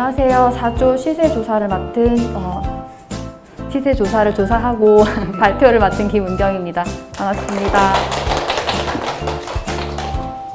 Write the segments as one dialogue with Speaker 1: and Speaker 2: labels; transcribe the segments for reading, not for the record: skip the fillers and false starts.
Speaker 1: 안녕하세요. 4조 시세조사를 맡은 시세조사를 조사하고 발표를 맡은 김은경입니다. 반갑습니다.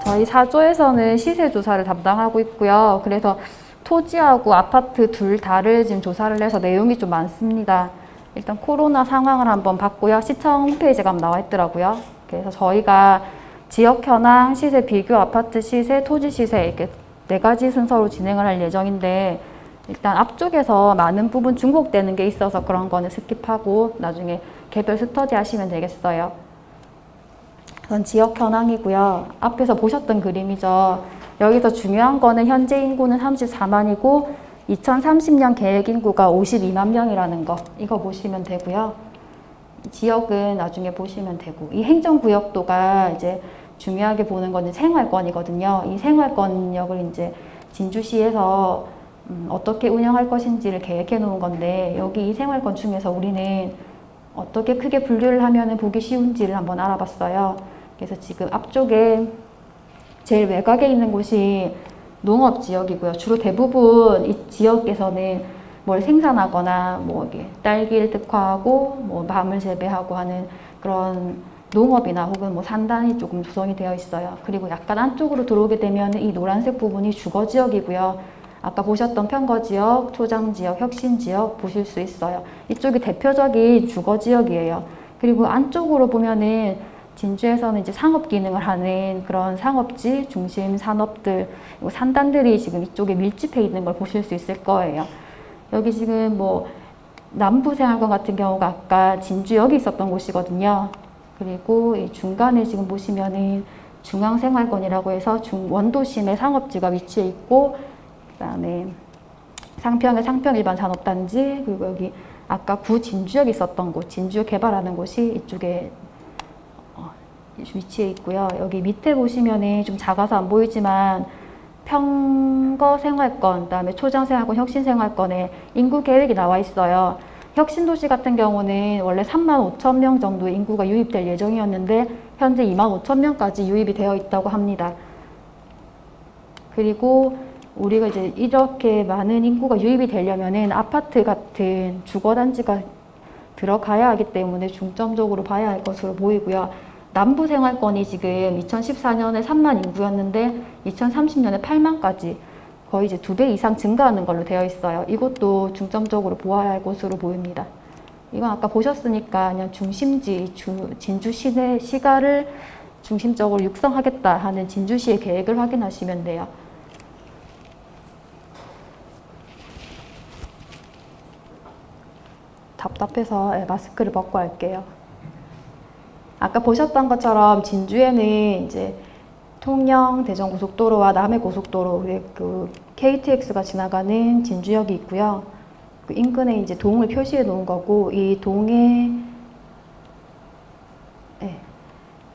Speaker 1: 저희 4조에서는 시세조사를 담당하고 있고요. 그래서 토지하고 아파트 둘 다를 지금 조사를 해서 내용이 좀 많습니다. 일단 코로나 상황을 한번 봤고요. 시청 홈페이지에 가면 나와 있더라고요. 그래서 저희가 지역 현황, 시세 비교, 아파트 시세, 토지 시세 이렇게 4가지 순서로 진행을 할 예정인데, 일단 앞쪽에서 많은 부분 중복되는 게 있어서 그런 거는 스킵하고 나중에 개별 스터디 하시면 되겠어요. 우선 지역 현황이고요. 앞에서 보셨던 그림이죠. 여기서 중요한 거는 현재 인구는 34만이고 2030년 계획 인구가 52만 명이라는 거, 이거 보시면 되고요. 지역은 나중에 보시면 되고, 이 행정구역도가 이제 중요하게 보는 거는 생활권이거든요. 이 생활권역을 이제 진주시에서 어떻게 운영할 것인지를 계획해 놓은 건데, 여기 이 생활권 중에서 우리는 어떻게 크게 분류를 하면 보기 쉬운지를 한번 알아봤어요. 그래서 지금 앞쪽에 제일 외곽에 있는 곳이 농업지역이고요. 주로 대부분 이 지역에서는 뭘 생산하거나 뭐 딸기를 특화하고 뭐 밤을 재배하고 하는 그런 농업이나 혹은 뭐 산단이 조금 구성이 되어 있어요. 그리고 약간 안쪽으로 들어오게 되면 이 노란색 부분이 주거지역이고요. 아까 보셨던 평거지역, 초장지역, 혁신지역 보실 수 있어요. 이쪽이 대표적인 주거지역이에요. 그리고 안쪽으로 보면은 진주에서는 이제 상업 기능을 하는 그런 상업지 중심 산업들, 산단들이 지금 이쪽에 밀집해 있는 걸 보실 수 있을 거예요. 여기 지금 뭐 남부생활권 같은 경우가 아까 진주역이 있었던 곳이거든요. 그리고 이 중간에 지금 보시면은 중앙생활권이라고 해서 원도심에 상업지가 위치해 있고, 그다음에 상평에 상평일반산업단지, 그리고 여기 아까 구진주역이 있었던 곳, 진주역 개발하는 곳이 이쪽에 위치해 있고요. 여기 밑에 보시면은 좀 작아서 안 보이지만 평거생활권, 그다음에 초장생활권, 혁신생활권에 인구 계획이 나와 있어요. 혁신도시 같은 경우는 원래 3만 5천 명 정도 인구가 유입될 예정이었는데 현재 2만 5천 명까지 유입이 되어 있다고 합니다. 그리고 우리가 이제 이렇게 많은 인구가 유입이 되려면은 아파트 같은 주거단지가 들어가야 하기 때문에 중점적으로 봐야 할 것으로 보이고요. 남부 생활권이 지금 2014년에 3만 인구였는데 2030년에 8만까지 거의 이제 2배 이상 증가하는 걸로 되어 있어요. 이것도 중점적으로 보아야 할 곳으로 보입니다. 이건 아까 보셨으니까 그냥 중심지, 진주 시내 시가를 중심적으로 육성하겠다 하는 진주시의 계획을 확인하시면 돼요. 답답해서 마스크를 벗고 할게요. 아까 보셨던 것처럼 진주에는 이제 통영 대전고속도로와 남해고속도로, 그 KTX가 지나가는 진주역이 있고요. 그 인근에 이제 동을 표시해 놓은 거고, 이 동에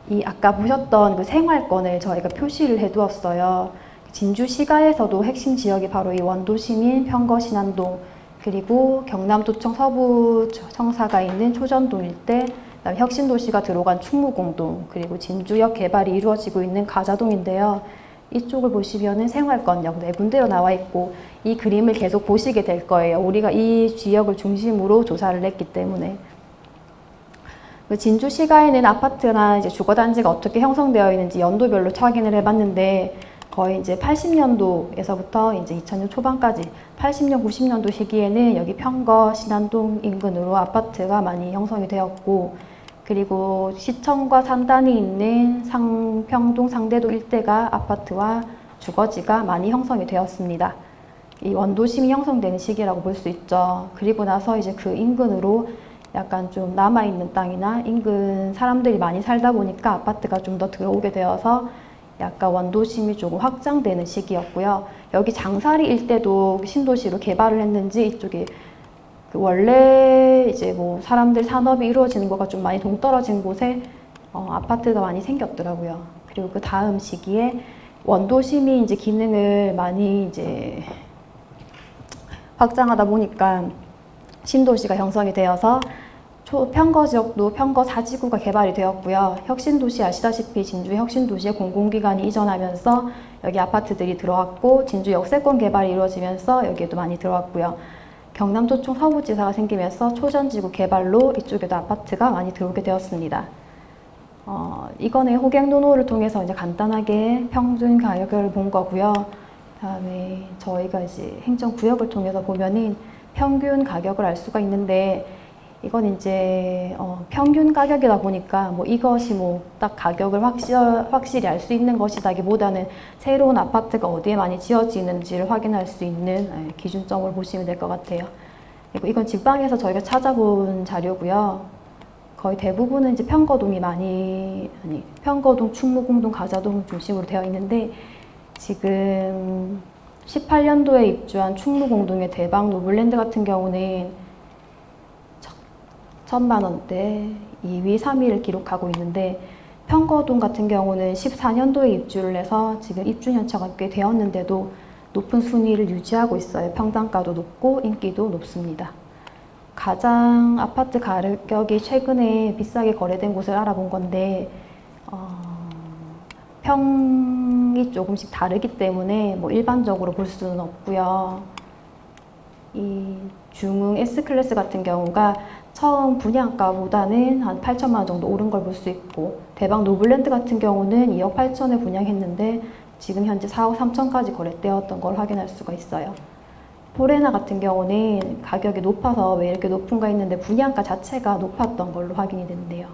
Speaker 1: 이 아까 보셨던 그 생활권을 저희가 표시를 해 두었어요. 진주시가에서도 핵심 지역이 바로 이 원도시민 평거신안동, 그리고 경남도청 서부청사가 있는 초전동 일대, 그다음에 혁신도시가 들어간 충무공동, 그리고 진주역 개발이 이루어지고 있는 가자동인데요. 이쪽을 보시면은 생활권역 4군데로 나와 있고, 이 그림을 계속 보시게 될 거예요. 우리가 이 지역을 중심으로 조사를 했기 때문에. 진주시가에는 아파트나 이제 주거단지가 어떻게 형성되어 있는지 연도별로 확인을 해봤는데, 거의 이제 80년도에서부터 이제 2000년 초반까지 80년, 90년도 시기에는 여기 평거, 신안동 인근으로 아파트가 많이 형성이 되었고, 그리고 시청과 산단이 있는 상평동, 상대도 일대가 아파트와 주거지가 많이 형성이 되었습니다. 이 원도심이 형성되는 시기라고 볼 수 있죠. 그리고 나서 이제 그 인근으로 약간 좀 남아있는 땅이나 인근 사람들이 많이 살다 보니까 아파트가 좀 더 들어오게 되어서 약간 원도심이 조금 확장되는 시기였고요. 여기 장사리 일대도 신도시로 개발을 했는지 이쪽에 그 원래 이제 뭐 사람들 산업이 이루어지는 거가 좀 많이 동떨어진 곳에 아파트가 많이 생겼더라고요. 그리고 그 다음 시기에 원도심이 이제 기능을 많이 이제 확장하다 보니까 신도시가 형성이 되어서 편거 지역도 편거 4지구가 개발이 되었고요. 혁신도시 아시다시피 진주 혁신도시에 공공기관이 이전하면서 여기 아파트들이 들어왔고 진주 역세권 개발이 이루어지면서 여기에도 많이 들어왔고요. 경남도청 서부지사가 생기면서 초전지구 개발로 이쪽에도 아파트가 많이 들어오게 되었습니다. 이거는 호갱노노를 통해서 이제 간단하게 평균 가격을 본 거고요. 다음에 저희가 이제 행정구역을 통해서 보면은 평균 가격을 알 수가 있는데 이건 이제 평균 가격이다 보니까 뭐 이것이 뭐 딱 가격을 확실히 알 수 있는 것이다기보다는 새로운 아파트가 어디에 많이 지어지는지를 확인할 수 있는 기준점을 보시면 될 것 같아요. 그리고 이건 지방에서 저희가 찾아본 자료고요. 거의 대부분은 이제 편거동이 편거동, 충무공동, 가자동 중심으로 되어 있는데 지금 18년도에 입주한 충무공동의 대박 노블랜드 같은 경우는 1,000만 원대 2위, 3위를 기록하고 있는데 편거동 같은 경우는 14년도에 입주를 해서 지금 입주 연차가 꽤 되었는데도 높은 순위를 유지하고 있어요. 평당가도 높고 인기도 높습니다. 가장 아파트 가격이 최근에 비싸게 거래된 곳을 알아본 건데 평이 조금씩 다르기 때문에 뭐 일반적으로 볼 수는 없고요. 이 중흥 S클래스 같은 경우가 처음 분양가보다는 한 8천만 원 정도 오른 걸 볼 수 있고 대박 노블랜드 같은 경우는 2억 8천에 분양했는데 지금 현재 4억 3천까지 거래되었던 걸 확인할 수가 있어요. 포레나 같은 경우는 가격이 높아서 왜 이렇게 높은가 했는데 분양가 자체가 높았던 걸로 확인이 된대요.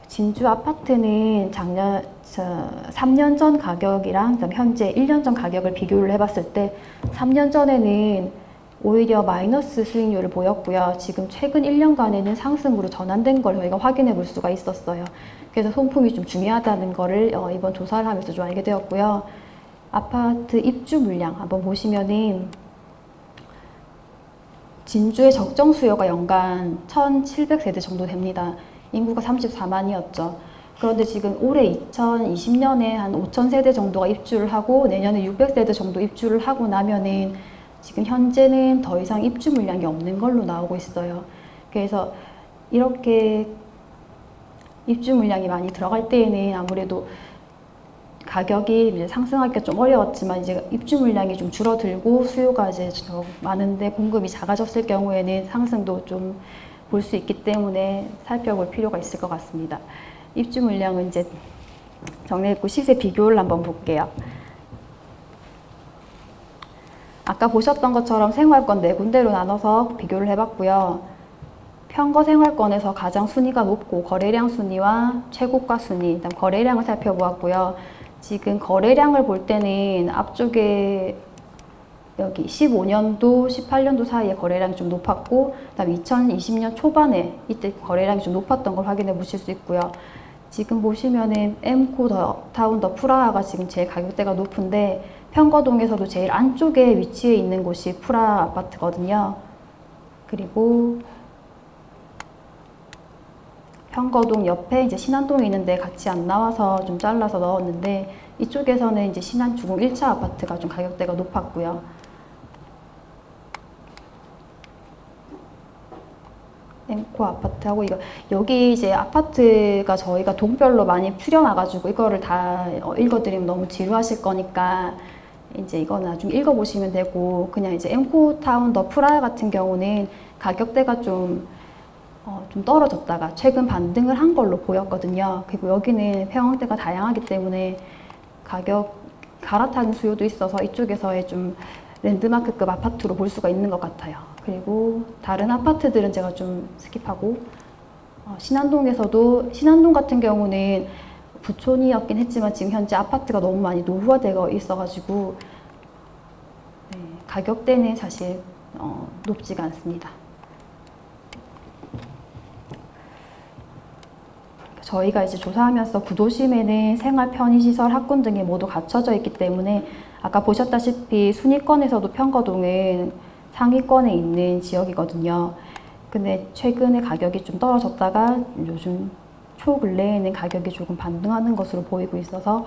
Speaker 1: 진주 아파트는 3년 전 가격이랑 현재 1년 전 가격을 비교를 해봤을 때 3년 전에는 오히려 마이너스 수익률을 보였고요. 지금 최근 1년간에는 상승으로 전환된 걸 저희가 확인해 볼 수가 있었어요. 그래서 손품이 좀 중요하다는 거를 이번 조사를 하면서 좀 알게 되었고요. 아파트 입주 물량 한번 보시면은 진주의 적정 수요가 연간 1,700세대 정도 됩니다. 인구가 34만이었죠. 그런데 지금 올해 2020년에 한 5,000세대 정도가 입주를 하고 내년에 600세대 정도 입주를 하고 나면은 지금 현재는 더 이상 입주 물량이 없는 걸로 나오고 있어요. 그래서 이렇게 입주 물량이 많이 들어갈 때에는 아무래도 가격이 이제 상승하기가 좀 어려웠지만 이제 입주 물량이 좀 줄어들고 수요가 이제 더 많은데 공급이 작아졌을 경우에는 상승도 좀 볼 수 있기 때문에 살펴볼 필요가 있을 것 같습니다. 입주 물량은 이제 정리했고 시세 비교를 한번 볼게요. 아까 보셨던 것처럼 생활권 4군데로 나눠서 비교를 해봤고요. 편거 생활권에서 가장 순위가 높고 거래량 순위와 최고가 순위, 일단 거래량을 살펴보았고요. 지금 거래량을 볼 때는 앞쪽에 여기 15년도, 18년도 사이에 거래량이 좀 높았고 그다음 2020년 초반에 이때 거래량이 좀 높았던 걸 확인해 보실 수 있고요. 지금 보시면은 엠코 타운 더 프라하가 지금 제일 가격대가 높은데 편거동에서도 제일 안쪽에 위치해 있는 곳이 프라 아파트거든요. 그리고 편거동 옆에 이제 신안동이 있는데 같이 안 나와서 좀 잘라서 넣었는데 이쪽에서는 이제 신안주공 1차 아파트가 좀 가격대가 높았고요. 엠코 아파트하고 여기 이제 아파트가 저희가 동별로 많이 풀려나가지고 이거를 다 읽어드리면 너무 지루하실 거니까 이제 이거는 나중에 읽어보시면 되고 그냥 이제 엠코 타운 더 프라하 같은 경우는 가격대가 좀 떨어졌다가 최근 반등을 한 걸로 보였거든요. 그리고 여기는 평형대가 다양하기 때문에 가격 갈아타는 수요도 있어서 이쪽에서의 좀 랜드마크급 아파트로 볼 수가 있는 것 같아요. 그리고 다른 아파트들은 제가 좀 스킵하고 신안동 같은 경우는 부촌이었긴 했지만 지금 현재 아파트가 너무 많이 노후화되어 있어가지고 가격대는 사실 높지가 않습니다. 저희가 이제 조사하면서 구도심에는 생활 편의시설, 학군 등이 모두 갖춰져 있기 때문에 아까 보셨다시피 순위권에서도 편거동은 상위권에 있는 지역이거든요. 근데 최근에 가격이 좀 떨어졌다가 요즘 초근래에는 가격이 조금 반등하는 것으로 보이고 있어서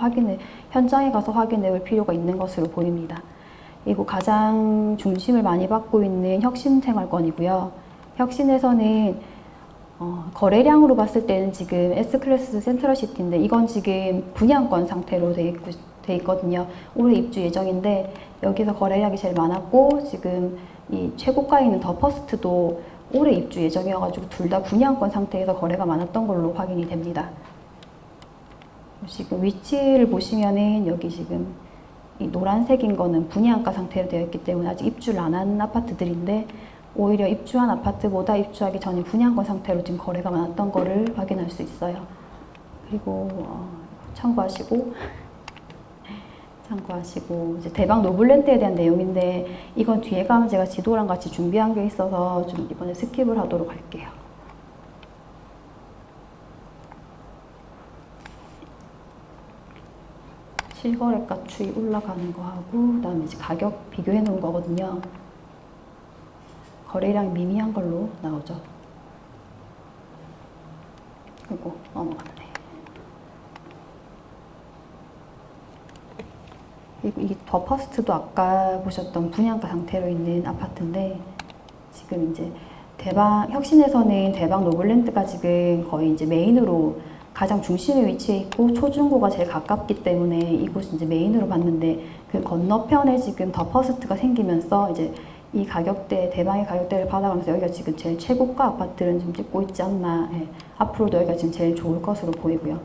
Speaker 1: 현장에 가서 확인해 볼 필요가 있는 것으로 보입니다. 그리고 가장 중심을 많이 받고 있는 혁신생활권이고요. 혁신에서는 거래량으로 봤을 때는 지금 S클래스 센트럴시티인데 이건 지금 분양권 상태로 돼 있거든요. 올해 입주 예정인데 여기서 거래량이 제일 많았고 지금 이 최고가에 있는 더 퍼스트도 올해 입주 예정이어가지고 둘 다 분양권 상태에서 거래가 많았던 걸로 확인이 됩니다. 지금 위치를 보시면은 여기 지금 이 노란색인 거는 분양가 상태로 되어 있기 때문에 아직 입주를 안 한 아파트들인데 오히려 입주한 아파트보다 입주하기 전에 분양권 상태로 지금 거래가 많았던 거를 확인할 수 있어요. 그리고 참고하시고 이제 대박 노블랜드에 대한 내용인데 이건 뒤에 가면 제가 지도랑 같이 준비한 게 있어서 좀 이번에 스킵을 하도록 할게요. 실거래가 추이 올라가는 거 하고 그다음에 이제 가격 비교해 놓은 거거든요. 거래량이 미미한 걸로 나오죠. 그리고 넘어갔네. 그리고 이 더 퍼스트도 아까 보셨던 분양가 상태로 있는 아파트인데 지금 이제 혁신에서는 대박 노블랜드가 지금 거의 이제 메인으로 가장 중심에 위치해 있고 초중고가 제일 가깝기 때문에 이곳이 이제 메인으로 봤는데 그 건너편에 지금 더 퍼스트가 생기면서 이제 이 가격대, 대방의 가격대를 받아가면서 여기가 지금 제일 최고가 아파트를 좀 찍고 있지 않나. 예. 앞으로도 여기가 지금 제일 좋을 것으로 보이고요.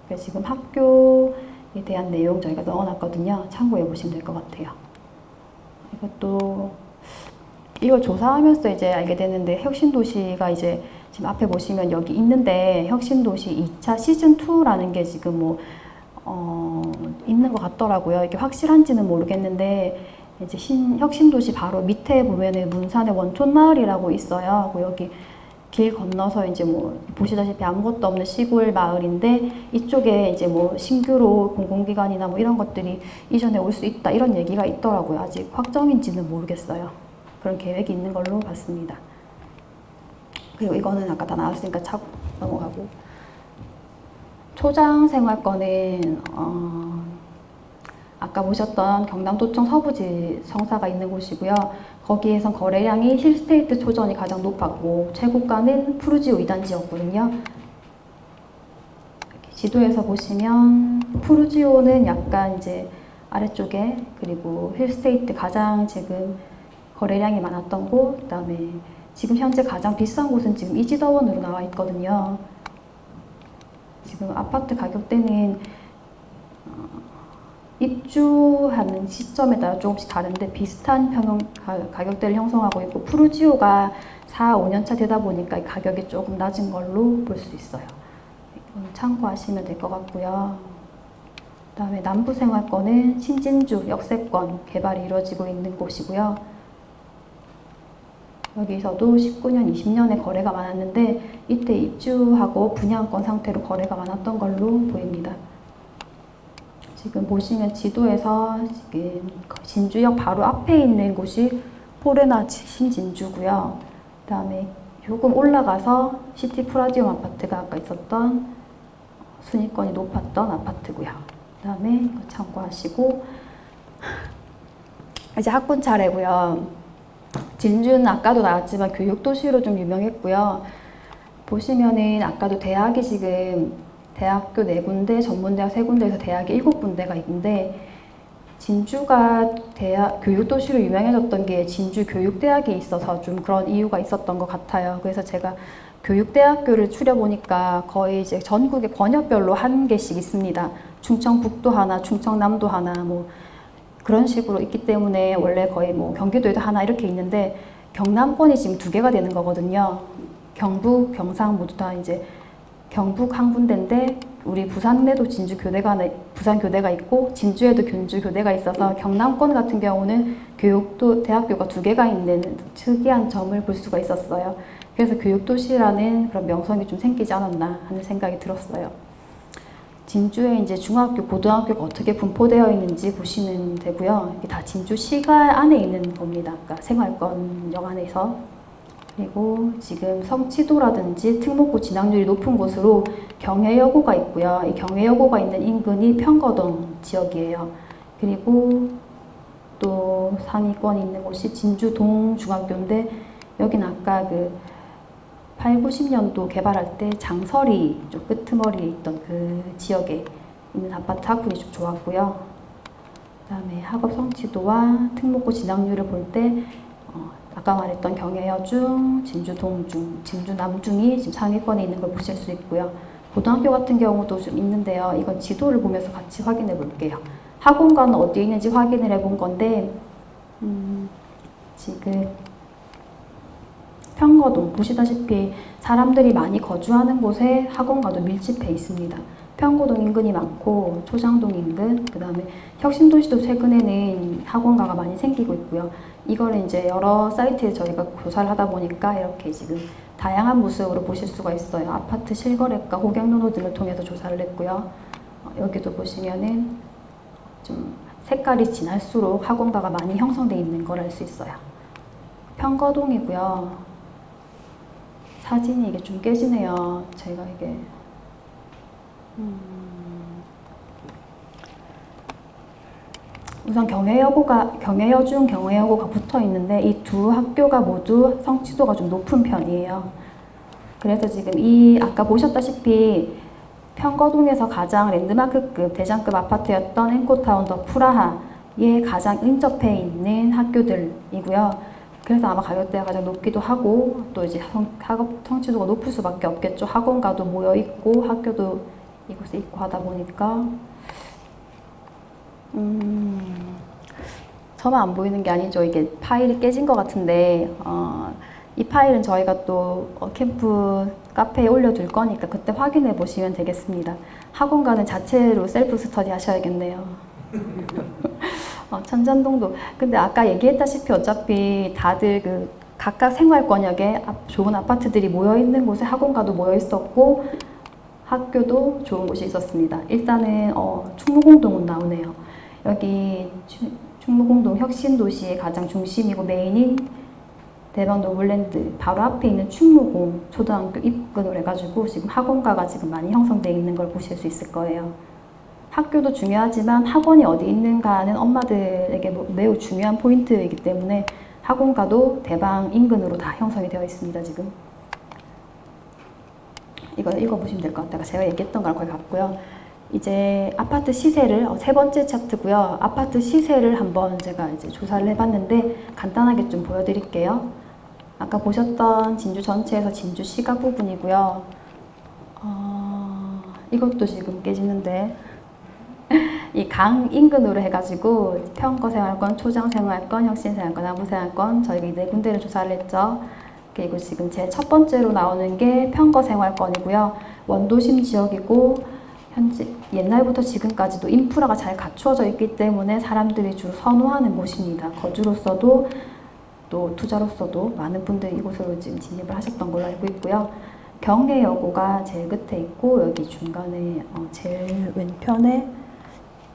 Speaker 1: 그래서 지금 학교에 대한 내용 저희가 넣어놨거든요. 참고해 보시면 될 것 같아요. 이걸 조사하면서 이제 알게 되는데 혁신도시가 이제 지금 앞에 보시면 여기 있는데 혁신도시 2차 시즌2라는 게 지금 있는 것 같더라고요. 이게 확실한지는 모르겠는데 이제 혁신도시 바로 밑에 보면은 문산의 원촌마을이라고 있어요. 여기 길 건너서 이제 보시다시피 아무것도 없는 시골 마을인데 이쪽에 이제 신규로 공공기관이나 이런 것들이 이전에 올 수 있다 이런 얘기가 있더라고요. 아직 확정인지는 모르겠어요. 그런 계획이 있는 걸로 봤습니다. 그리고 이거는 아까 다 나왔으니까 차고 넘어가고 초장 생활권은 아까 보셨던 경남도청 서부지 성사가 있는 곳이고요. 거기에선 거래량이 힐스테이트 초전이 가장 높았고 최고가는 푸르지오 2단지였거든요. 지도에서 보시면 푸르지오는 약간 이제 아래쪽에 그리고 힐스테이트 가장 지금 거래량이 많았던 곳, 그다음에 지금 현재 가장 비싼 곳은 지금 이지더원으로 나와 있거든요. 지금 아파트 가격대는 입주하는 시점에 따라 조금씩 다른데 비슷한 평형 가격대를 형성하고 있고 푸르지오가 4, 5년차 되다 보니까 가격이 조금 낮은 걸로 볼 수 있어요. 이건 참고하시면 될 것 같고요. 그 다음에 남부생활권은 신진주 역세권 개발이 이루어지고 있는 곳이고요. 여기서도 19년, 20년에 거래가 많았는데 이때 입주하고 분양권 상태로 거래가 많았던 걸로 보입니다. 지금 보시면 지도에서 지금 진주역 바로 앞에 있는 곳이 포레나 신진주고요. 그 다음에 조금 올라가서 시티 프라디움 아파트가 아까 있었던 순위권이 높았던 아파트고요. 그 다음에 참고하시고 이제 학군 차례고요. 진주는 아까도 나왔지만 교육도시로 좀 유명했고요. 보시면은 아까도 대학이 지금 대학교 4군데, 전문대학 3군데에서 대학이 7군데가 있는데 진주가 교육도시로 유명해졌던 게 진주 교육대학이 있어서 좀 그런 이유가 있었던 것 같아요. 그래서 제가 교육대학교를 추려보니까 거의 이제 전국의 권역별로 한 개씩 있습니다. 충청북도 하나, 충청남도 하나 그런 식으로 있기 때문에 원래 거의 경기도에도 하나 이렇게 있는데 경남권이 지금 2개가 되는 거거든요. 경북, 경상 모두 다 이제 경북 한 군데인데 우리 부산에도 부산 교대가 있고 진주에도 진주 교대가 있어서 경남권 같은 경우는 교육도 대학교가 2개가 있는 특이한 점을 볼 수가 있었어요. 그래서 교육도시라는 그런 명성이 좀 생기지 않았나 하는 생각이 들었어요. 진주에 이제 중학교, 고등학교가 어떻게 분포되어 있는지 보시면 되고요. 이게 다 진주시가 안에 있는 겁니다. 그러니까 생활권역 안에서. 그리고 지금 성취도라든지 특목고 진학률이 높은 곳으로 경혜여고가 있고요. 이 경혜여고가 있는 인근이 평거동 지역이에요. 그리고 또 상위권이 있는 곳이 진주 동중학교인데 여기는 아까 8, 90년도 개발할 때 장서리 좀 끄트머리에 있던 그 지역에 있는 아파트 학군이 좀 좋았고요. 그다음에 학업 성취도와 특목고 진학률을 볼 때 아까 말했던 경혜여중, 진주 동중, 진주 남중이 지금 상위권에 있는 걸 보실 수 있고요. 고등학교 같은 경우도 좀 있는데요. 이건 지도를 보면서 같이 확인해 볼게요. 학원가는 어디에 있는지 확인을 해본 건데 지금 평거동 보시다시피 사람들이 많이 거주하는 곳에 학원가도 밀집해 있습니다. 평거동 인근이 많고 초장동 인근, 그 다음에 혁신도시도 최근에는 학원가가 많이 생기고 있고요. 이거를 이제 여러 사이트에 저희가 조사를 하다 보니까 이렇게 지금 다양한 모습으로 보실 수가 있어요. 아파트 실거래가, 호갱노노 등을 통해서 조사를 했고요. 여기도 보시면은 좀 색깔이 진할수록 학원가가 많이 형성되어 있는 걸 알 수 있어요. 평거동이고요. 사진이 이게 좀 깨지네요. 제가 이게 우선 경혜여중, 경혜여고가 붙어 있는데 이 두 학교가 모두 성취도가 좀 높은 편이에요. 그래서 지금 이 아까 보셨다시피 평거동에서 가장 랜드마크급 대장급 아파트였던 앵코타운 더 프라하에 가장 인접해 있는 학교들이고요. 그래서 아마 가격대가 가장 높기도 하고 또 이제 학업 성취도가 높을 수밖에 없겠죠. 학원가도 모여 있고 학교도 이곳에 있고 하다 보니까 저만 안 보이는 게 아니죠. 이게 파일이 깨진 것 같은데 이 파일은 저희가 또 캠프 카페에 올려둘 거니까 그때 확인해 보시면 되겠습니다. 학원가는 자체로 셀프 스터디 하셔야겠네요. 천잔동도 근데 아까 얘기했다시피 어차피 다들 그 각각 생활권역에 좋은 아파트들이 모여 있는 곳에 학원가도 모여 있었고 학교도 좋은 곳이 있었습니다. 일단은 충무공동은 나오네요. 여기 충무공동 혁신도시의 가장 중심이고 메인인 대박 노블랜드 바로 앞에 있는 충무공 초등학교 입근을 해가지고 지금 학원가가 지금 많이 형성되어 있는 걸 보실 수 있을 거예요. 학교도 중요하지만 학원이 어디 있는가는 엄마들에게 매우 중요한 포인트이기 때문에 학원가도 대방 인근으로 다 형성이 되어 있습니다. 지금 이거 읽어보시면 될 것 같아요. 제가 얘기했던 거랑 거의 같고요. 이제 아파트 시세를 세 번째 차트고요. 아파트 시세를 한번 제가 이제 조사를 해봤는데 간단하게 좀 보여드릴게요. 아까 보셨던 진주 전체에서 진주 시가 부분이고요. 이것도 지금 깨지는데 이 강 인근으로 해가지고 평거생활권, 초장생활권, 혁신생활권, 남부생활권 저희가 이 네 군데를 조사를 했죠. 그리고 지금 제 첫 번째로 나오는 게 평거생활권이고요. 원도심 지역이고 현재 옛날부터 지금까지도 인프라가 잘 갖추어져 있기 때문에 사람들이 주로 선호하는 곳입니다. 거주로서도 또 투자로서도 많은 분들이 이곳으로 지금 진입을 하셨던 걸로 알고 있고요. 경혜여고가 제일 끝에 있고 여기 중간에 제일 왼편에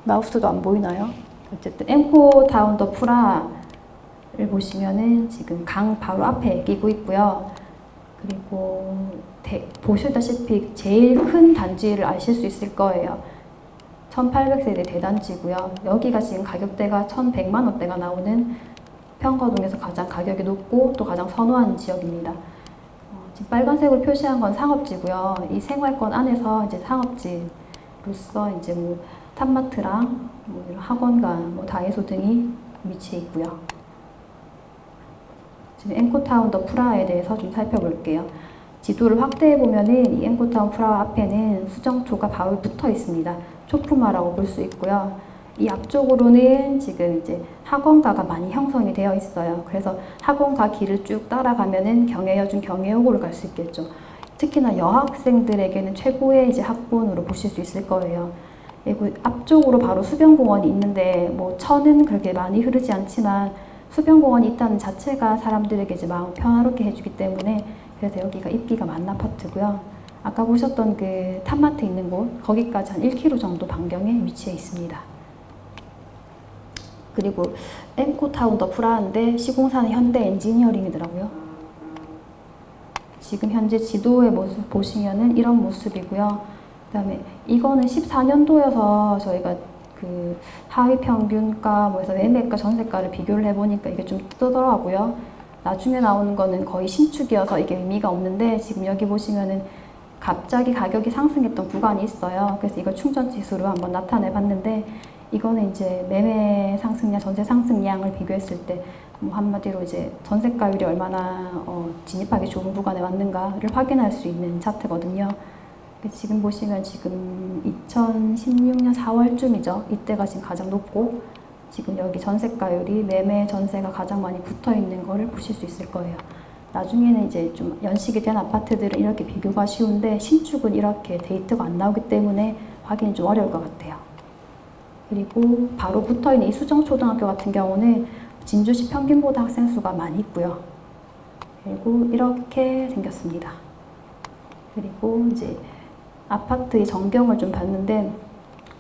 Speaker 1: 마우스도 안 보이나요? 어쨌든 앵코타운 더 프라를 보시면은 지금 강 바로 앞에 끼고 있고요. 그리고 보시다시피 제일 큰 단지를 아실 수 있을 거예요. 1800세대 대단지고요. 여기가 지금 가격대가 1100만 원대가 나오는 평거동에서 가장 가격이 높고 또 가장 선호하는 지역입니다. 지금 빨간색으로 표시한 건 상업지고요. 이 생활권 안에서 이제 상업지로서 이제 뭐 탑마트랑 뭐 이런 학원가, 뭐 다이소 등이 위치해 있고요. 지금 앵코타운 더 프라하에 대해서 좀 살펴볼게요. 지도를 확대해 보면은 이 앵코타운 프라하 앞에는 수정초가 바로 붙어 있습니다. 초품화라고 볼 수 있고요. 이 앞쪽으로는 지금 이제 학원가가 많이 형성이 되어 있어요. 그래서 학원가 길을 쭉 따라가면은 경혜여중, 경혜여고를 갈 수 있겠죠. 특히나 여학생들에게는 최고의 이제 학군으로 보실 수 있을 거예요. 그리고 앞쪽으로 바로 수변공원이 있는데 뭐 천은 그렇게 많이 흐르지 않지만 수변공원이 있다는 자체가 사람들에게 이제 마음 평화롭게 해주기 때문에 그래서 여기가 인기가 많은 아파트고요. 아까 보셨던 그 탑마트 있는 곳 거기까지 한 1km 정도 반경에 위치해 있습니다. 그리고 앵코타운 더 프라하인데 시공사는 현대 엔지니어링이더라고요. 지금 현재 지도의 모습 보시면은 이런 모습이고요. 그 다음에 이거는 14년도여서 저희가 그 하위 평균가 뭐 해서 매매가 전세가를 비교를 해보니까 이게 좀 뜨더라고요. 나중에 나오는 거는 거의 신축이어서 이게 의미가 없는데 지금 여기 보시면은 갑자기 가격이 상승했던 구간이 있어요. 그래서 이걸 충전 지수로 한번 나타내 봤는데 이거는 이제 매매 상승량, 전세 상승량을 비교했을 때 뭐 한마디로 이제 전세가율이 얼마나 진입하기 좋은 구간에 왔는가를 확인할 수 있는 차트거든요. 지금 보시면 지금 2016년 4월쯤이죠. 이때가 지금 가장 높고 지금 여기 전세가율이 매매 전세가 가장 많이 붙어 있는 거를 보실 수 있을 거예요. 나중에는 이제 좀 연식이 된 아파트들은 이렇게 비교가 쉬운데 신축은 이렇게 데이터가 안 나오기 때문에 확인이 좀 어려울 것 같아요. 그리고 바로 붙어 있는 이 수정초등학교 같은 경우는 진주시 평균보다 학생 수가 많이 있고요. 그리고 이렇게 생겼습니다. 그리고 이제 아파트의 전경을 좀 봤는데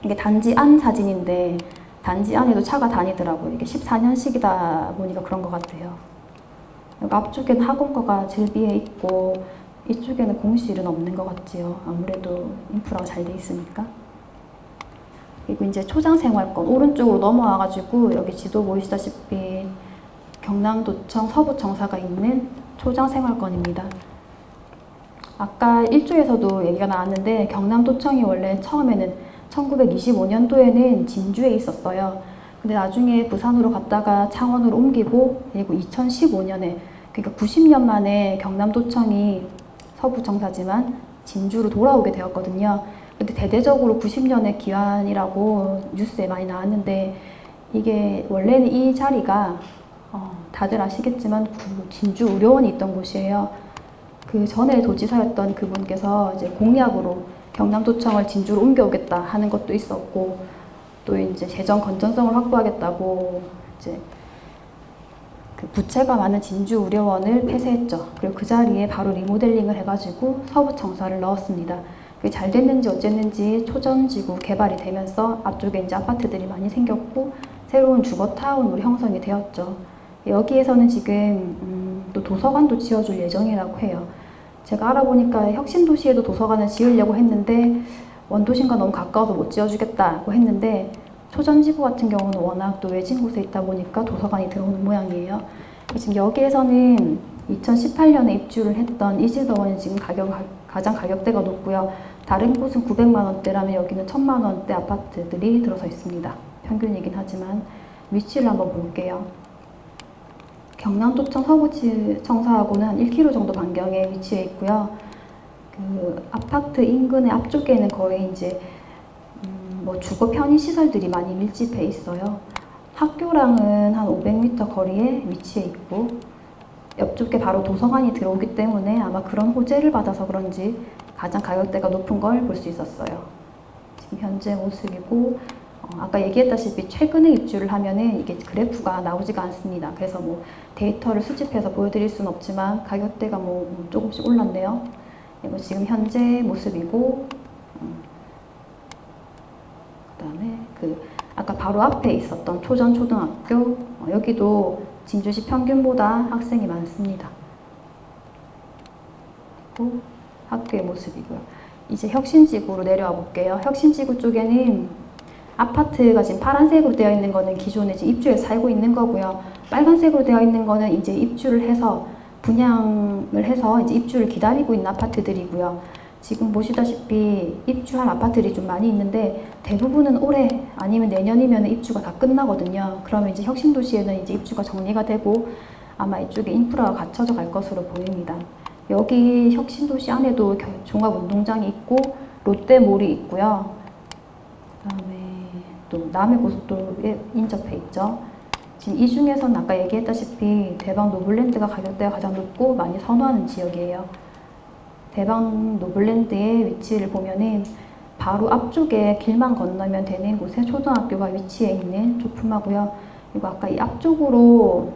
Speaker 1: 이게 단지 안 사진인데 단지 안에도 차가 다니더라고요. 이게 14년식이다 보니까 그런 것 같아요. 여기 앞쪽에는 학원가가 즐비해 있고 이쪽에는 공실은 없는 것 같지요. 아무래도 인프라가 잘 돼 있으니까. 그리고 이제 초장생활권 오른쪽으로 넘어와가지고 여기 지도 보이시다시피 경남도청 서부청사가 있는 초장생활권입니다. 아까 1조에서도 얘기가 나왔는데 경남도청이 원래 처음에는 1925년도에는 진주에 있었어요. 근데 나중에 부산으로 갔다가 창원으로 옮기고 그리고 2015년에 그러니까 90년 만에 경남도청이 서부청사지만 진주로 돌아오게 되었거든요. 근데 대대적으로 90년의 기한이라고 뉴스에 많이 나왔는데 이게 원래는 이 자리가 다들 아시겠지만 진주 의료원이 있던 곳이에요. 그 전에 도지사였던 그분께서 이제 공약으로 경남도청을 진주로 옮겨오겠다 하는 것도 있었고 또 이제 재정 건전성을 확보하겠다고 이제 그 부채가 많은 진주 의료원을 폐쇄했죠. 그리고 그 자리에 바로 리모델링을 해가지고 서부청사를 넣었습니다. 그게 잘 됐는지 어쨌는지 초전지구 개발이 되면서 앞쪽에 이제 아파트들이 많이 생겼고 새로운 주거타운으로 형성이 되었죠. 여기에서는 지금 또 도서관도 지어줄 예정이라고 해요. 제가 알아보니까 혁신도시에도 도서관을 지으려고 했는데 원도심과 너무 가까워서 못 지어주겠다고 했는데 초전지구 같은 경우는 워낙 또 외진 곳에 있다 보니까 도서관이 들어오는 모양이에요. 지금 여기에서는 2018년에 입주를 했던 이지더원이 지금 가장 가격대가 높고요. 다른 곳은 900만 원대라면 여기는 1000만 원대 아파트들이 들어서 있습니다. 평균이긴 하지만 위치를 한번 볼게요. 경남도청 서부청사하고는 한 1km 정도 반경에 위치해 있고요. 그 아파트 인근의 앞쪽에는 거의 이제 뭐 주거 편의 시설들이 많이 밀집해 있어요. 학교랑은 한 500m 거리에 위치해 있고 옆쪽에 바로 도서관이 들어오기 때문에 아마 그런 호재를 받아서 그런지 가장 가격대가 높은 걸 볼 수 있었어요. 지금 현재 모습이고 아까 얘기했다시피 최근에 입주를 하면은 이게 그래프가 나오지가 않습니다. 그래서 뭐 데이터를 수집해서 보여드릴 수는 없지만 가격대가 뭐 조금씩 올랐네요. 이거 지금 현재 모습이고 그다음에 그 아까 바로 앞에 있었던 초전초등학교 여기도 진주시 평균보다 학생이 많습니다. 그리고 학교의 모습이고요. 이제 혁신지구로 내려와 볼게요. 혁신지구 쪽에는 아파트가 지금 파란색으로 되어 있는 거는 기존에 이제 입주해서 살고 있는 거고요. 빨간색으로 되어 있는 거는 이제 입주를 해서 분양을 해서 이제 입주를 기다리고 있는 아파트들이고요. 지금 보시다시피 입주할 아파트들이 좀 많이 있는데 대부분은 올해 아니면 내년이면 입주가 다 끝나거든요. 그러면 이제 혁신도시에는 이제 입주가 정리가 되고 아마 이쪽에 인프라가 갖춰져 갈 것으로 보입니다. 여기 혁신도시 안에도 종합운동장이 있고 롯데몰이 있고요. 그다음에 또 남해고속도로에 인접해 있죠. 지금 이 중에서는 아까 얘기했다시피 대방 노블랜드가 가격대가 가장 높고 많이 선호하는 지역이에요. 대방 노블랜드의 위치를 보면은 바로 앞쪽에 길만 건너면 되는 곳에 초등학교가 위치해 있는 조품하고요. 그리고 아까 이 앞쪽으로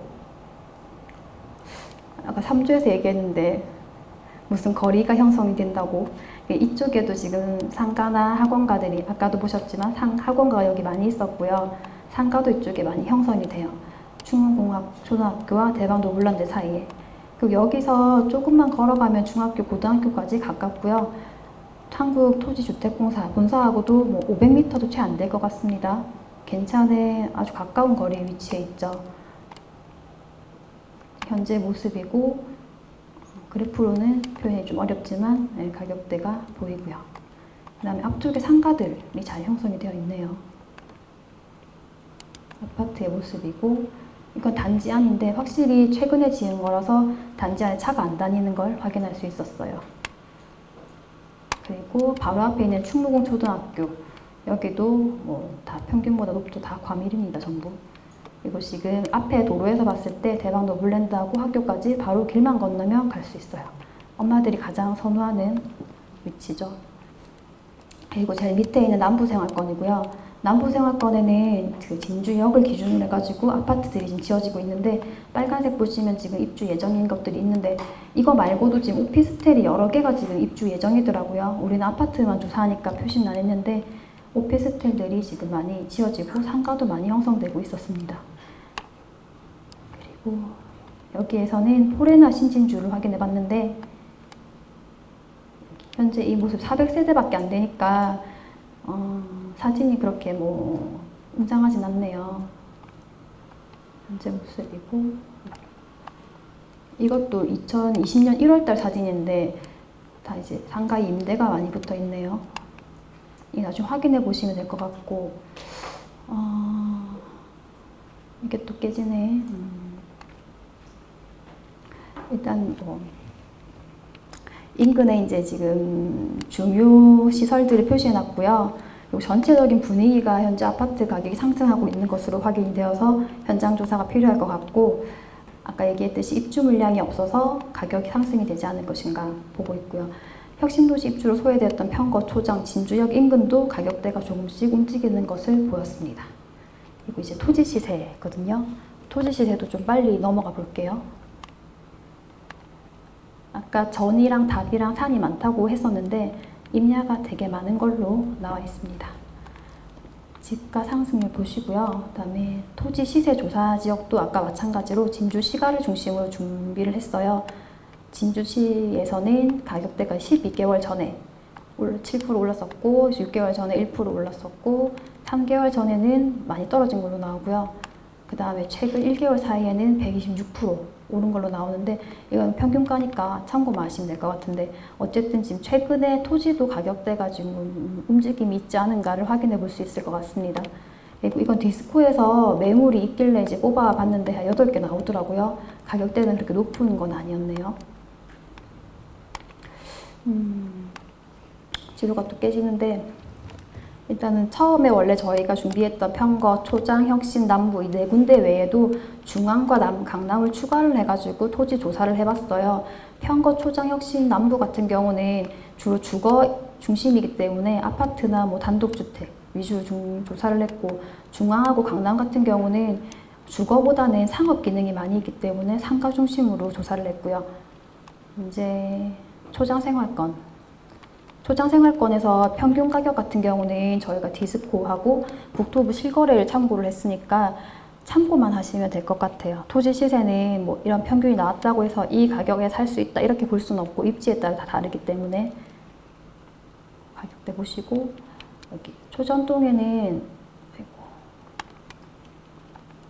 Speaker 1: 아까 3조에서 얘기했는데 무슨 거리가 형성이 된다고 이쪽에도 지금 상가나 학원가들이 아까도 보셨지만 학원가가 여기 많이 있었고요. 상가도 이쪽에 많이 형성이 돼요. 충문공학초등학교와 대방 노블랜드 사이에. 그리고 여기서 조금만 걸어가면 중학교, 고등학교까지 가깝고요. 한국토지주택공사 본사하고도 뭐 500m도 채 안 될 것 같습니다. 괜찮은 아주 가까운 거리에 위치해 있죠. 현재 모습이고, 그래프로는 표현이 좀 어렵지만 가격대가 보이고요. 그 다음에 앞쪽에 상가들이 잘 형성이 되어 있네요. 아파트의 모습이고, 이건 단지 안인데 확실히 최근에 지은 거라서 단지 안에 차가 안 다니는 걸 확인할 수 있었어요. 그리고 바로 앞에 있는 충무공 초등학교, 여기도 뭐 다 평균보다 높죠. 다 과밀입니다, 전부. 그리고 지금 앞에 도로에서 봤을 때 대방도 물랜드하고 학교까지 바로 길만 건너면 갈 수 있어요. 엄마들이 가장 선호하는 위치죠. 그리고 제일 밑에 있는 남부생활권이고요. 남부생활권에는 그 진주역을 기준으로 해가지고 아파트들이 지금 지어지고 있는데, 빨간색 보시면 지금 입주 예정인 것들이 있는데, 이거 말고도 지금 오피스텔이 여러 개가 지금 입주 예정이더라고요. 우리는 아파트만 조사하니까 표시는 안 했는데 오피스텔들이 지금 많이 지어지고 상가도 많이 형성되고 있었습니다. 그리고 여기에서는 포레나 신진주를 확인해 봤는데, 현재 이 모습 400세대밖에 안 되니까 사진이 그렇게 뭐 웅장하진 않네요. 현재 모습이고, 이것도 2020년 1월달 사진인데 다 이제 상가 임대가 많이 붙어 있네요. 이 나중에 확인해 보시면 될 것 같고, 이게 또 깨지네. 일단 뭐 인근에 이제 지금 중요 시설들을 표시해 놨고요. 그리고 전체적인 분위기가 현재 아파트 가격이 상승하고 있는 것으로 확인이 되어서 현장 조사가 필요할 것 같고, 아까 얘기했듯이 입주 물량이 없어서 가격이 상승이 되지 않을 것인가 보고 있고요. 혁신도시 입주로 소외되었던 평거, 초장, 진주역 인근도 가격대가 조금씩 움직이는 것을 보였습니다. 그리고 이제 토지 시세거든요. 토지 시세도 좀 빨리 넘어가 볼게요. 아까 전이랑 답이랑 산이 많다고 했었는데 임야가 되게 많은 걸로 나와 있습니다. 집가 상승률 보시고요. 그 다음에 토지 시세 조사 지역도 아까 마찬가지로 진주시가를 중심으로 준비를 했어요. 진주시에서는 가격대가 12개월 전에 7% 올랐었고, 6개월 전에 1% 올랐었고, 3개월 전에는 많이 떨어진 걸로 나오고요. 그 다음에 최근 1개월 사이에는 126% 오른 걸로 나오는데, 이건 평균가니까 참고만 하시면 될 것 같은데, 어쨌든 지금 최근에 토지도 가격대가 지금 움직임이 있지 않은가를 확인해 볼 수 있을 것 같습니다. 그리고 이건 디스코에서 매물이 있길래 이제 뽑아봤는데 한 8개 나오더라고요. 가격대는 그렇게 높은 건 아니었네요. 지도가 또 깨지는데, 일단은 처음에 원래 저희가 준비했던 평거, 초장, 혁신, 남부 이 4군데 외에도 중앙과 강남을 추가를 해가지고 토지 조사를 해봤어요. 평거, 초장, 혁신, 남부 같은 경우는 주로 주거 중심이기 때문에 아파트나 뭐 단독주택 위주로 조사를 했고, 중앙하고 강남 같은 경우는 주거보다는 상업 기능이 많이 있기 때문에 상가 중심으로 조사를 했고요. 이제 초장생활권에서 평균 가격 같은 경우는 저희가 디스코하고 국토부 실거래를 참고를 했으니까 참고만 하시면 될 것 같아요. 토지 시세는 뭐 이런 평균이 나왔다고 해서 이 가격에 살 수 있다 이렇게 볼 수는 없고, 입지에 따라 다 다르기 때문에 가격대 보시고, 여기 초전동에는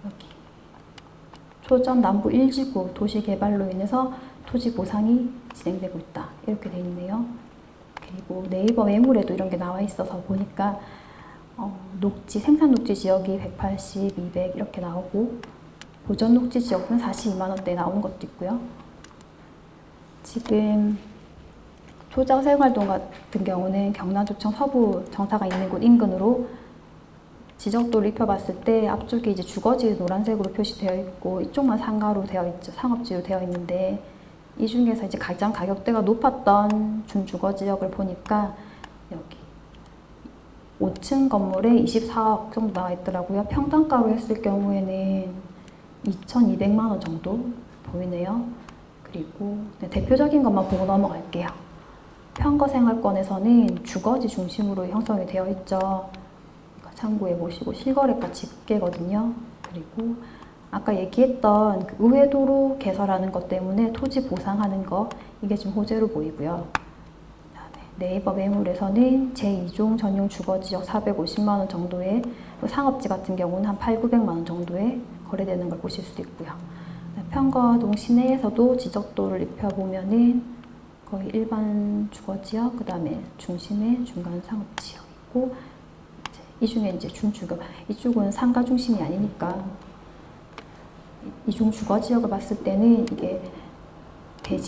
Speaker 1: 여기 초전 남부 1지구 도시개발로 인해서 토지 보상이 진행되고 있다 이렇게 되어 있네요. 그리고 네이버 매물에도 이런 게 나와 있어서 보니까 생산 녹지 지역이 180, 200 이렇게 나오고, 보전 녹지 지역은 42만 원대에 나오는 것도 있고요. 지금 초장생활동 같은 경우는 경남도청 서부 정사가 있는 곳 인근으로 지적도를 입혀봤을 때 앞쪽에 이제 주거지 노란색으로 표시되어 있고, 이쪽만 상가로 되어 있죠. 상업지로 되어 있는데, 이 중에서 이제 가장 가격대가 높았던 준주거 지역을 보니까 여기 5층 건물에 24억 정도 나와 있더라고요. 평당가로 했을 경우에는 2,200만 원 정도 보이네요. 그리고 대표적인 것만 보고 넘어갈게요. 평거생활권에서는 주거지 중심으로 형성이 되어 있죠. 참고해 보시고, 실거래가 집계거든요. 그리고 아까 얘기했던 그 의회도로 개설하는 것 때문에 토지 보상하는 거, 이게 좀 호재로 보이고요. 네이버 매물에서는 제2종 전용 주거지역 450만 원 정도의, 상업지 같은 경우는 한 8, 900만 원 정도에 거래되는 걸 보실 수 있고요. 평거동 시내에서도 지적도를 입혀보면은 거의 일반 주거지역, 그 다음에 중심의 중간 상업지역 있고, 이 중에 이제 준주거, 이쪽은 상가 중심이 아니니까 이중 주거지역을 봤을 때는 이게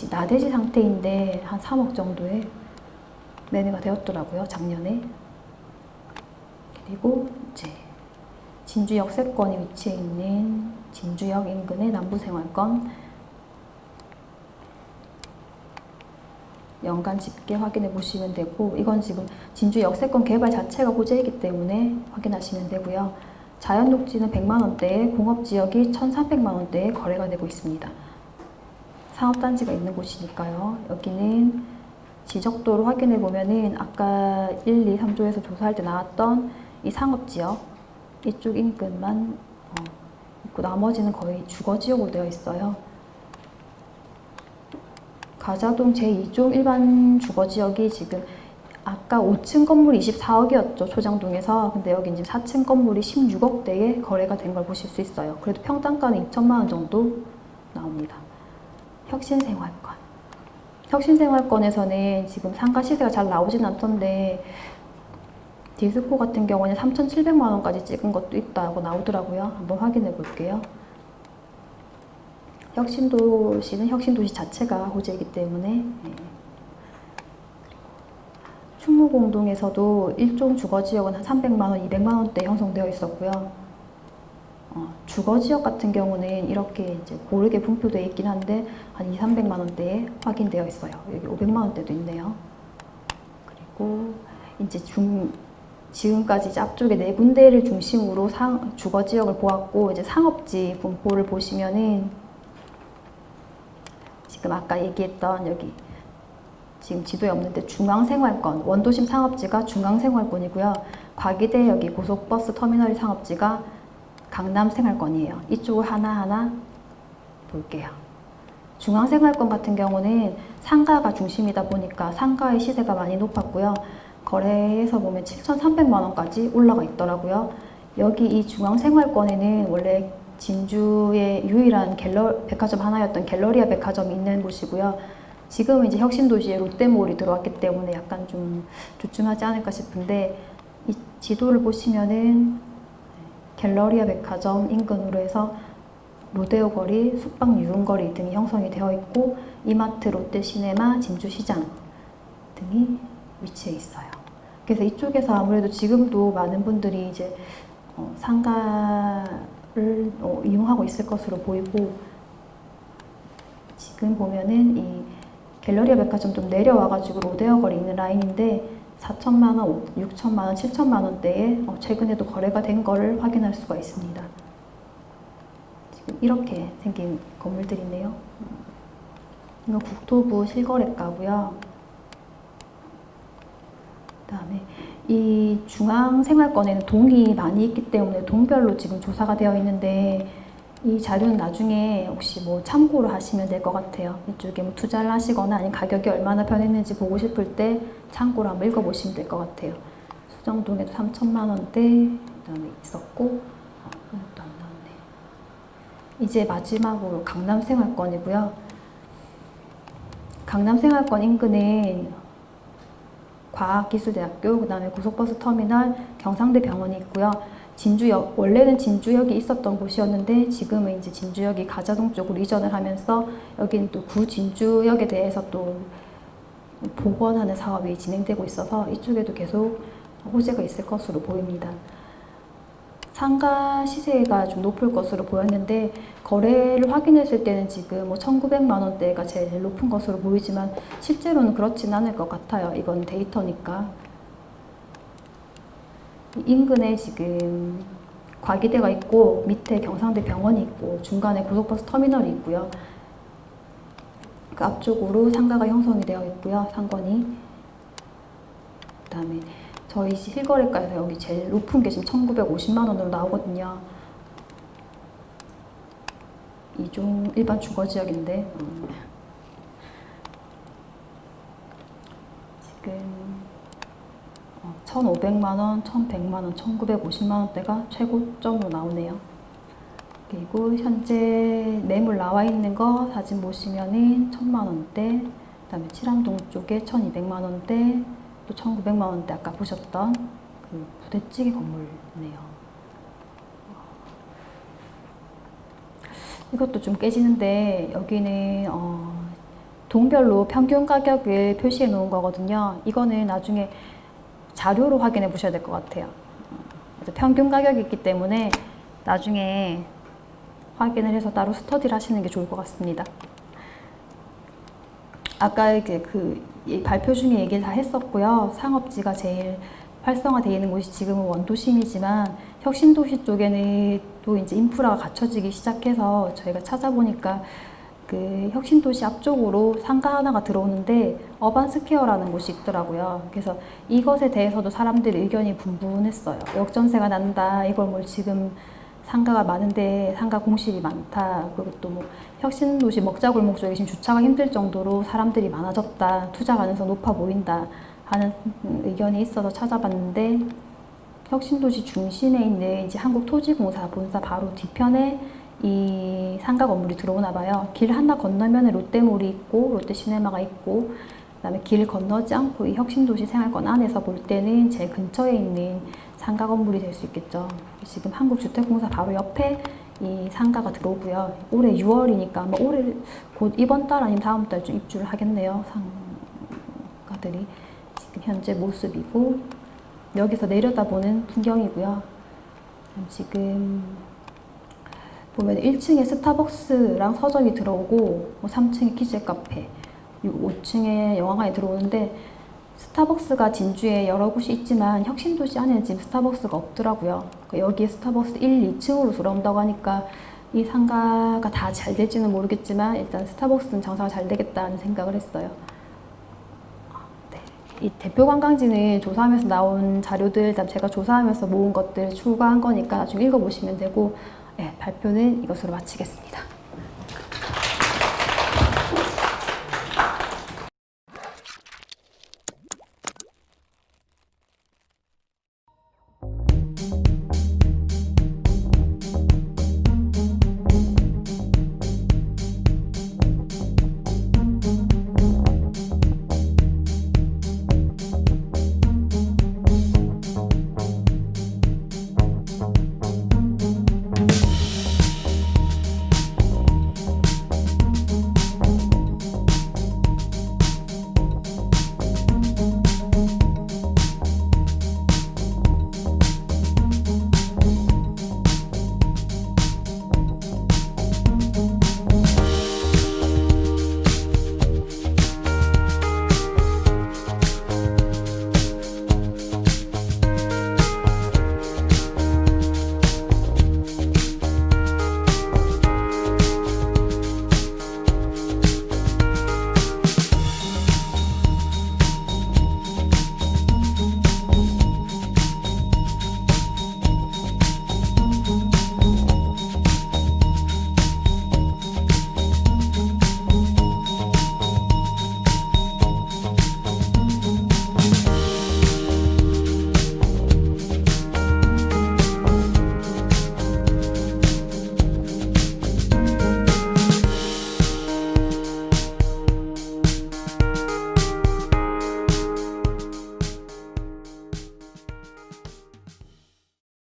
Speaker 1: 나대지 상태인데 한 3억 정도에 매매가 되었더라고요, 작년에. 그리고 이제 진주 역세권이 위치해 있는 진주역 인근의 남부생활권 연간 집계 확인해 보시면 되고, 이건 지금 진주 역세권 개발 자체가 호재이기 때문에 확인하시면 되고요. 자연녹지는 100만원대에, 공업지역이 1300만원대에 거래가 되고 있습니다. 상업단지가 있는 곳이니까요. 여기는 지적도를 확인해 보면은 아까 1, 2, 3조에서 조사할 때 나왔던 이 상업지역 이쪽 인근만 있고, 나머지는 거의 주거지역으로 되어 있어요. 가자동 제2종 일반 주거지역이 지금 아까 5층 건물이 24억이었죠, 초장동에서. 근데 여기 지금 4층 건물이 16억대에 거래가 된 걸 보실 수 있어요. 그래도 평당가는 2천만 원 정도 나옵니다. 혁신생활권. 혁신생활권에서는 지금 상가 시세가 잘 나오진 않던데, 디스코 같은 경우는 3,700만 원까지 찍은 것도 있다고 나오더라고요. 한번 확인해 볼게요. 혁신도시는 혁신도시 자체가 호재이기 때문에. 충무공동에서도 일종 주거지역은 한 300만원, 200만원대 형성되어 있었고요. 주거지역 같은 경우는 이렇게 이제 고르게 분포되어 있긴 한데 한 2, 300만원대에 확인되어 있어요. 여기 500만원대도 있네요. 그리고 이제 지금까지 이제 앞쪽에 4군데를 중심으로 주거지역을 보았고, 이제 상업지 분포를 보시면은 지금 아까 얘기했던 여기 지금 지도에 없는데 중앙생활권, 원도심 상업지가 중앙생활권이고요. 과기대 여기 고속버스 터미널 상업지가 강남생활권이에요. 이쪽을 하나하나 볼게요. 중앙생활권 같은 경우는 상가가 중심이다 보니까 상가의 시세가 많이 높았고요. 거래에서 보면 7,300만 원까지 올라가 있더라고요. 여기 이 중앙생활권에는 원래 진주의 유일한 백화점 하나였던 갤러리아 백화점이 있는 곳이고요. 지금은 이제 혁신도시에 롯데몰이 들어왔기 때문에 약간 좀 주춤하지 않을까 싶은데, 이 지도를 보시면은 갤러리아 백화점 인근으로 해서 로데오 거리, 숙박 유흥거리 등이 형성이 되어 있고, 이마트, 롯데시네마, 진주시장 등이 위치해 있어요. 그래서 이쪽에서 아무래도 지금도 많은 분들이 이제 상가를 이용하고 있을 것으로 보이고, 지금 보면은 이 갤러리아 백화점 좀 내려와가지고 로데오 거리 있는 라인인데 4천만 원, 6천만 원, 7천만 원대에 최근에도 거래가 된 거를 확인할 수가 있습니다. 지금 이렇게 생긴 건물들이네요. 이거 국토부 실거래가고요. 그다음에 이 중앙생활권에는 동이 많이 있기 때문에 동별로 지금 조사가 되어 있는데, 이 자료는 나중에 혹시 뭐 참고로 하시면 될 것 같아요. 이쪽에 뭐 투자를 하시거나 아니면 가격이 얼마나 변했는지 보고 싶을 때 참고로 한번 읽어보시면 될 것 같아요. 수정동에도 3천만 원대 그다음에 있었고, 그것도 안 나왔네. 이제 마지막으로 강남생활권이고요. 강남생활권 인근에 과학기술대학교, 그 다음에 고속버스 터미널, 경상대 병원이 있고요. 진주역, 원래는 진주역이 있었던 곳이었는데 지금은 이제 진주역이 가자동 쪽으로 이전을 하면서 여기는 또 구진주역에 대해서 또 복원하는 사업이 진행되고 있어서 이쪽에도 계속 호재가 있을 것으로 보입니다. 상가 시세가 좀 높을 것으로 보였는데, 거래를 확인했을 때는 지금 뭐 1,900만 원대가 제일 높은 것으로 보이지만 실제로는 그렇진 않을 것 같아요. 이건 데이터니까. 인근에 지금 과기대가 있고, 밑에 경상대 병원이 있고, 중간에 고속버스 터미널이 있고요. 그 앞쪽으로 상가가 형성이 되어 있고요. 상권이. 그 다음에 저희 실거래가에서 여기 제일 높은 게 지금 1,950만 원으로 나오거든요. 이종 일반 주거지역인데 지금 1,500만 원, 1,100만 원, 1,950만 원대가 최고점으로 나오네요. 그리고 현재 매물 나와 있는 거 사진 보시면은 1,000만 원대, 그다음에 칠암동 쪽에 1,200만 원대, 또 1,900만 원대 아까 보셨던 그 부대찌개 건물이네요. 이것도 좀 깨지는데 여기는 동별로 평균 가격을 표시해 놓은 거거든요. 이거는 나중에 자료로 확인해 보셔야 될 것 같아요. 평균 가격이 있기 때문에 나중에 확인을 해서 따로 스터디를 하시는 게 좋을 것 같습니다. 아까 이제 그 발표 중에 얘기를 다 했었고요. 상업지가 제일 활성화되어 있는 곳이 지금은 원도심이지만 혁신도시 쪽에는 또 이제 인프라가 갖춰지기 시작해서 저희가 찾아보니까 그 혁신도시 앞쪽으로 상가 하나가 들어오는데 어반스퀘어라는 곳이 있더라고요. 그래서 이것에 대해서도 사람들의 의견이 분분했어요. 역전세가 난다. 이걸 뭘 지금 상가가 많은데 상가 공실이 많다. 그리고 또 뭐 혁신도시 먹자골목 쪽에 지금 주차가 힘들 정도로 사람들이 많아졌다. 투자 가능성 높아 보인다 하는 의견이 있어서 찾아봤는데 혁신도시 중심에 있는 이제 한국토지공사 본사 바로 뒤편에 이 상가 건물이 들어오나 봐요. 길 하나 건너면 롯데몰이 있고 롯데시네마가 있고 그다음에 길 건너지 않고 이 혁신도시 생활권 안에서 볼 때는 제일 근처에 있는 상가 건물이 될 수 있겠죠. 지금 한국주택공사 바로 옆에 이 상가가 들어오고요. 올해 6월이니까 아마 올해 곧 이번 달 아니면 다음 달 좀 입주를 하겠네요. 상가들이 지금 현재 모습이고 여기서 내려다보는 풍경이고요. 지금 보면 1층에 스타벅스랑 서점이 들어오고 3층에 키즈 카페, 5층에 영화관이 들어오는데 스타벅스가 진주에 여러 곳이 있지만 혁신도시 안에는 지금 스타벅스가 없더라고요. 여기에 스타벅스 1, 2층으로 들어온다고 하니까 이 상가가 다 잘 될지는 모르겠지만 일단 스타벅스는 장사가 잘 되겠다는 생각을 했어요. 네. 이 대표 관광지는 조사하면서 나온 자료들, 제가 조사하면서 모은 것들 추가한 거니까 나중에 읽어보시면 되고 네, 발표는 이것으로 마치겠습니다.